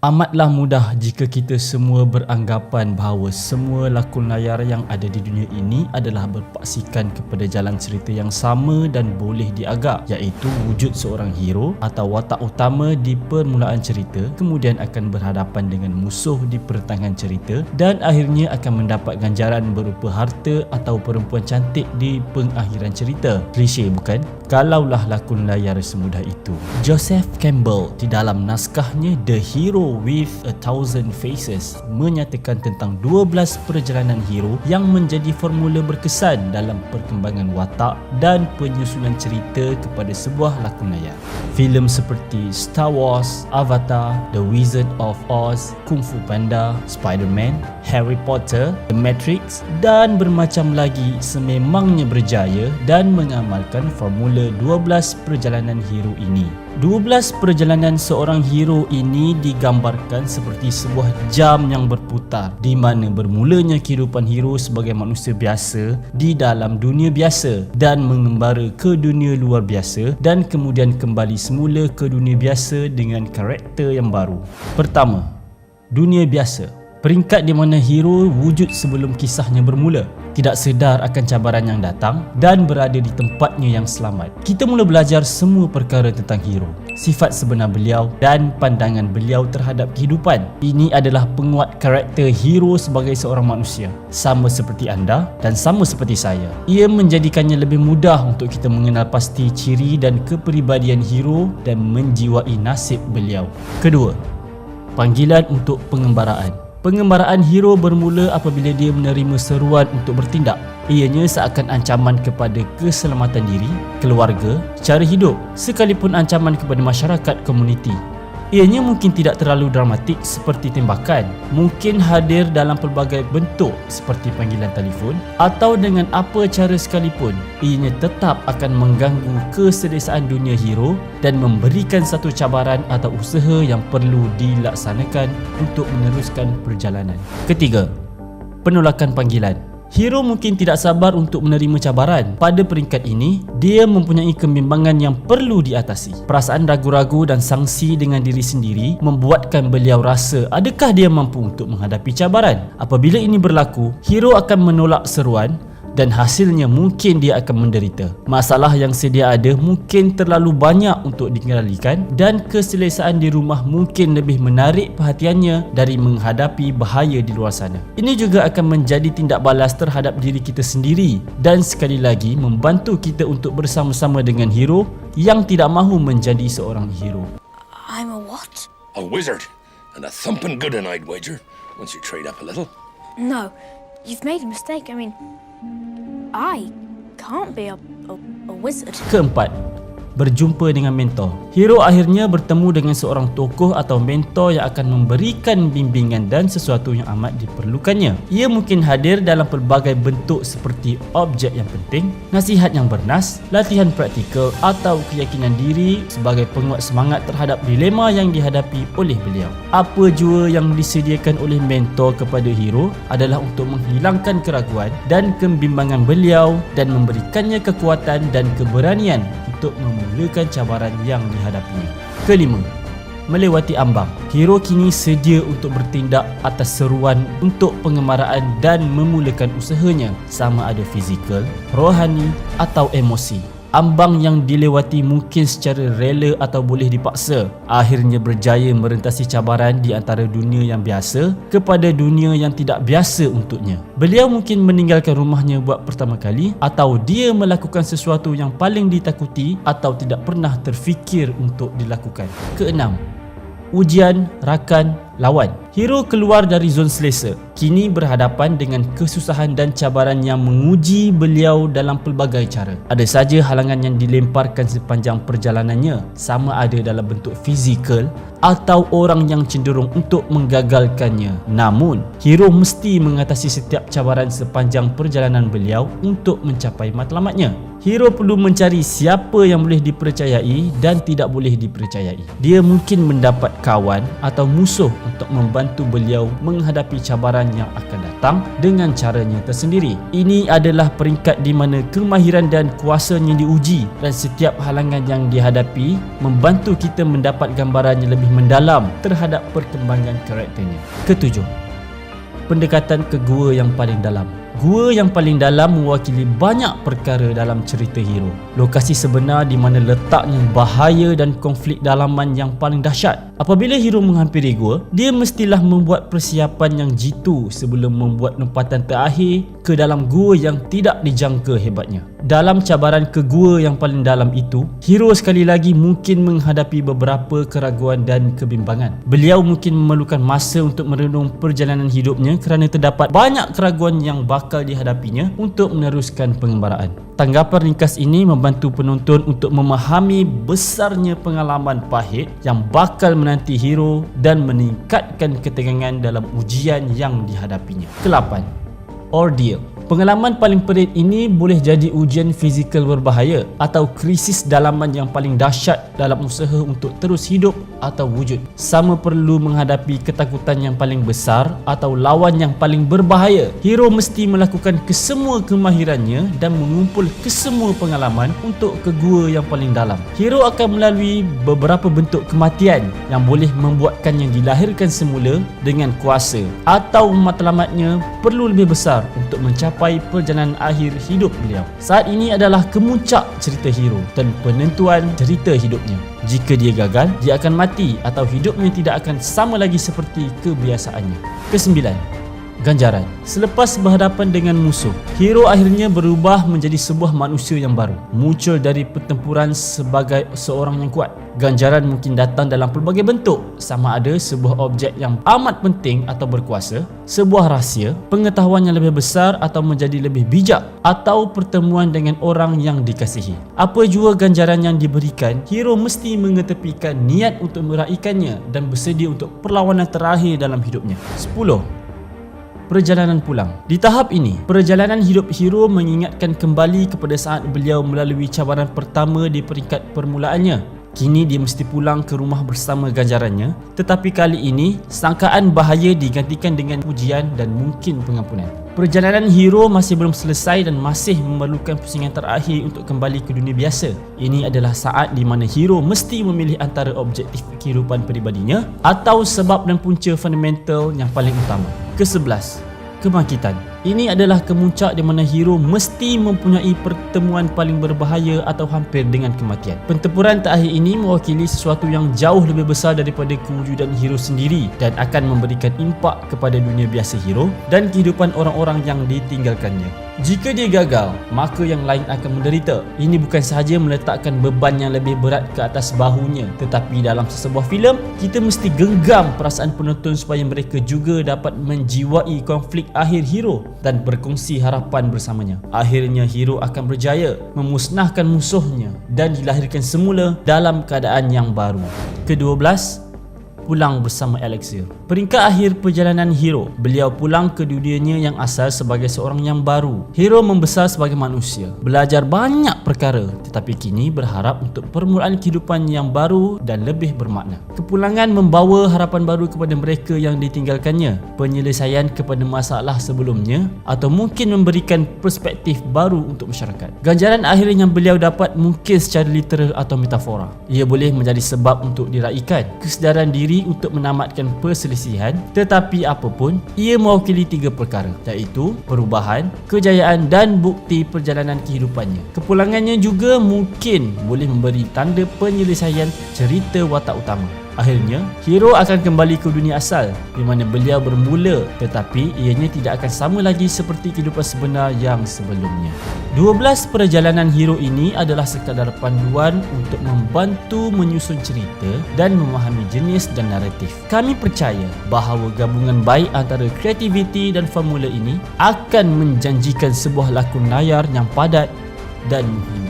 Amatlah mudah jika kita semua beranggapan bahawa semua lakon layar yang ada di dunia ini adalah berpaksikan kepada jalan cerita yang sama dan boleh diagak, iaitu wujud seorang hero atau watak utama di permulaan cerita, kemudian akan berhadapan dengan musuh di pertengahan cerita dan akhirnya akan mendapat ganjaran berupa harta atau perempuan cantik di pengakhiran cerita. Klise bukan? Kalaulah lakon layar semudah itu. Joseph Campbell di dalam naskahnya The Hero with a Thousand Faces menyatakan tentang 12 perjalanan hero yang menjadi formula berkesan dalam perkembangan watak dan penyusunan cerita kepada sebuah lakon layar. Filem seperti Star Wars, Avatar, The Wizard of Oz, Kung Fu Panda, Spider-Man, Harry Potter, The Matrix dan bermacam lagi sememangnya berjaya dan mengamalkan formula 12 perjalanan hero ini. 12 perjalanan seorang hero ini digambarkan seperti sebuah jam yang berputar, di mana bermulanya kehidupan hero sebagai manusia biasa di dalam dunia biasa dan mengembara ke dunia luar biasa dan kemudian kembali semula ke dunia biasa dengan karakter yang baru. Pertama, dunia biasa. Peringkat di mana hero wujud sebelum kisahnya bermula, tidak sedar akan cabaran yang datang dan berada di tempatnya yang selamat. Kita mula belajar semua perkara tentang hero, sifat sebenar beliau dan pandangan beliau terhadap kehidupan. Ini adalah penguat karakter hero sebagai seorang manusia, sama seperti anda dan sama seperti saya. Ia menjadikannya lebih mudah untuk kita mengenal pasti ciri dan kepribadian hero dan menjiwai nasib beliau. Kedua, panggilan untuk pengembaraan. Pengembaraan hero bermula apabila dia menerima seruan untuk bertindak. Ianya seakan ancaman kepada keselamatan diri, keluarga, cara hidup, sekalipun ancaman kepada masyarakat komuniti. Ianya mungkin tidak terlalu dramatik seperti tembakan, mungkin hadir dalam pelbagai bentuk seperti panggilan telefon atau dengan apa cara sekalipun. Ianya tetap akan mengganggu keselesaan dunia hero dan memberikan satu cabaran atau usaha yang perlu dilaksanakan untuk meneruskan perjalanan. Ketiga, penolakan panggilan. Hero mungkin tidak sabar untuk menerima cabaran. Pada peringkat ini, dia mempunyai kebimbangan yang perlu diatasi. Perasaan ragu-ragu dan sangsi dengan diri sendiri membuatkan beliau rasa adakah dia mampu untuk menghadapi cabaran. Apabila ini berlaku, hero akan menolak seruan dan hasilnya mungkin dia akan menderita. Masalah yang sedia ada mungkin terlalu banyak untuk dikendalikan dan keselesaan di rumah mungkin lebih menarik perhatiannya dari menghadapi bahaya di luar sana. Ini juga akan menjadi tindak balas terhadap diri kita sendiri dan sekali lagi membantu kita untuk bersama-sama dengan hero yang tidak mahu menjadi seorang hero. I'm a what? A wizard, and a thumping good one, I'd wager, once you trade up a little. No, you've made a mistake. I can't be a wizard. Keempat, berjumpa dengan mentor. Hero akhirnya bertemu dengan seorang tokoh atau mentor yang akan memberikan bimbingan dan sesuatu yang amat diperlukannya. Ia mungkin hadir dalam pelbagai bentuk seperti objek yang penting, nasihat yang bernas, latihan praktikal atau keyakinan diri sebagai penguat semangat terhadap dilema yang dihadapi oleh beliau. Apa jua yang disediakan oleh mentor kepada hero adalah untuk menghilangkan keraguan dan kebimbangan beliau dan memberikannya kekuatan dan keberanian untuk memulakan cabaran yang dihadapinya. Kelima, melewati ambang. Hero kini sedia untuk bertindak atas seruan untuk pengemaraan dan memulakan usahanya, sama ada fizikal, rohani atau emosi. Ambang yang dilewati mungkin secara rela atau boleh dipaksa, akhirnya berjaya merentasi cabaran di antara dunia yang biasa kepada dunia yang tidak biasa untuknya. Beliau mungkin meninggalkan rumahnya buat pertama kali, atau dia melakukan sesuatu yang paling ditakuti atau tidak pernah terfikir untuk dilakukan. Keenam, ujian, rakan, lawan. Hero keluar dari zon selesa, kini berhadapan dengan kesusahan dan cabaran yang menguji beliau dalam pelbagai cara. Ada saja halangan yang dilemparkan sepanjang perjalanannya, sama ada dalam bentuk fizikal atau orang yang cenderung untuk menggagalkannya. Namun, hero mesti mengatasi setiap cabaran sepanjang perjalanan beliau untuk mencapai matlamatnya. Hero perlu mencari siapa yang boleh dipercayai dan tidak boleh dipercayai. Dia mungkin mendapat kawan atau musuh untuk membantu beliau menghadapi cabaran yang akan datang dengan caranya tersendiri. Ini adalah peringkat di mana kemahiran dan kuasanya diuji, dan setiap halangan yang dihadapi membantu kita mendapat gambaran yang lebih mendalam terhadap perkembangan karakternya. Ketujuh, pendekatan ke gua yang paling dalam. Gua yang paling dalam mewakili banyak perkara dalam cerita hero. Lokasi sebenar di mana letaknya bahaya dan konflik dalaman yang paling dahsyat. Apabila hero menghampiri gua, dia mestilah membuat persiapan yang jitu sebelum membuat lompatan terakhir ke dalam gua yang tidak dijangka hebatnya. Dalam cabaran ke gua yang paling dalam itu, hero sekali lagi mungkin menghadapi beberapa keraguan dan kebimbangan. Beliau mungkin memerlukan masa untuk merenung perjalanan hidupnya kerana terdapat banyak keraguan yang bakal dihadapinya untuk meneruskan pengembaraan. Tanggapan ringkas ini membantu penonton untuk memahami besarnya pengalaman pahit yang bakal menanti hero dan meningkatkan ketegangan dalam ujian yang dihadapinya. Ke-8, ordeal. Pengalaman paling perit ini boleh jadi ujian fizikal berbahaya atau krisis dalaman yang paling dahsyat dalam usaha untuk terus hidup atau wujud. Sama perlu menghadapi ketakutan yang paling besar atau lawan yang paling berbahaya. Hero mesti melakukan kesemua kemahirannya dan mengumpul kesemua pengalaman untuk ke gua yang paling dalam. Hero akan melalui beberapa bentuk kematian yang boleh membuatkannya dilahirkan semula dengan kuasa, atau matlamatnya perlu lebih besar untuk mencapai perjalanan akhir hidup beliau. Saat ini adalah kemuncak cerita hero dan penentuan cerita hidupnya. Jika dia gagal, dia akan mati atau hidupnya tidak akan sama lagi seperti kebiasaannya. Ke-9, ganjaran. Selepas berhadapan dengan musuh, hero akhirnya berubah menjadi sebuah manusia yang baru, muncul dari pertempuran sebagai seorang yang kuat. Ganjaran mungkin datang dalam pelbagai bentuk, sama ada sebuah objek yang amat penting atau berkuasa, sebuah rahsia, pengetahuan yang lebih besar atau menjadi lebih bijak, atau pertemuan dengan orang yang dikasihi. Apa jua ganjaran yang diberikan, hero mesti mengetepikan niat untuk meraihkannya dan bersedia untuk perlawanan terakhir dalam hidupnya. 10. Perjalanan pulang. Di tahap ini, perjalanan hidup hero mengingatkan kembali kepada saat beliau melalui cabaran pertama di peringkat permulaannya. Kini dia mesti pulang ke rumah bersama ganjarannya, tetapi kali ini sangkaan bahaya digantikan dengan pujian dan mungkin pengampunan. Perjalanan hero masih belum selesai dan masih memerlukan pusingan terakhir untuk kembali ke dunia biasa. Ini adalah saat di mana hero mesti memilih antara objektif kehidupan peribadinya atau sebab dan punca fundamental yang paling utama. Ke-11, kebangkitan. Ini adalah kemuncak di mana hero mesti mempunyai pertemuan paling berbahaya atau hampir dengan kematian. Pertempuran terakhir ini mewakili sesuatu yang jauh lebih besar daripada kewujudan hero sendiri dan akan memberikan impak kepada dunia biasa hero dan kehidupan orang-orang yang ditinggalkannya. Jika dia gagal, maka yang lain akan menderita. Ini bukan sahaja meletakkan beban yang lebih berat ke atas bahunya, tetapi dalam sebuah filem, kita mesti genggam perasaan penonton supaya mereka juga dapat menjiwai konflik akhir hero dan berkongsi harapan bersamanya. Akhirnya hero akan berjaya memusnahkan musuhnya dan dilahirkan semula dalam keadaan yang baru. Ke-12, pulang bersama Elixir. Peringkat akhir perjalanan hero, beliau pulang ke dunianya yang asal sebagai seorang yang baru. Hero membesar sebagai manusia, belajar banyak perkara, tetapi kini berharap untuk permulaan kehidupan yang baru dan lebih bermakna. Kepulangan membawa harapan baru kepada mereka yang ditinggalkannya, penyelesaian kepada masalah sebelumnya, atau mungkin memberikan perspektif baru untuk masyarakat. Ganjaran akhir yang beliau dapat mungkin secara literal atau metafora. Ia boleh menjadi sebab untuk diraikan kesedaran diri untuk menamatkan perselisihan, tetapi apapun, ia mewakili 3 perkara, iaitu perubahan, kejayaan dan bukti perjalanan kehidupannya. Kepulangannya juga mungkin boleh memberi tanda penyelesaian cerita watak utama. Akhirnya, hero akan kembali ke dunia asal di mana beliau bermula, tetapi ianya tidak akan sama lagi seperti kehidupan sebenar yang sebelumnya. 12 perjalanan hero ini adalah sekadar panduan untuk membantu menyusun cerita dan memahami jenis dan naratif. Kami percaya bahawa gabungan baik antara kreativiti dan formula ini akan menjanjikan sebuah lakon layar yang padat dan menghibur.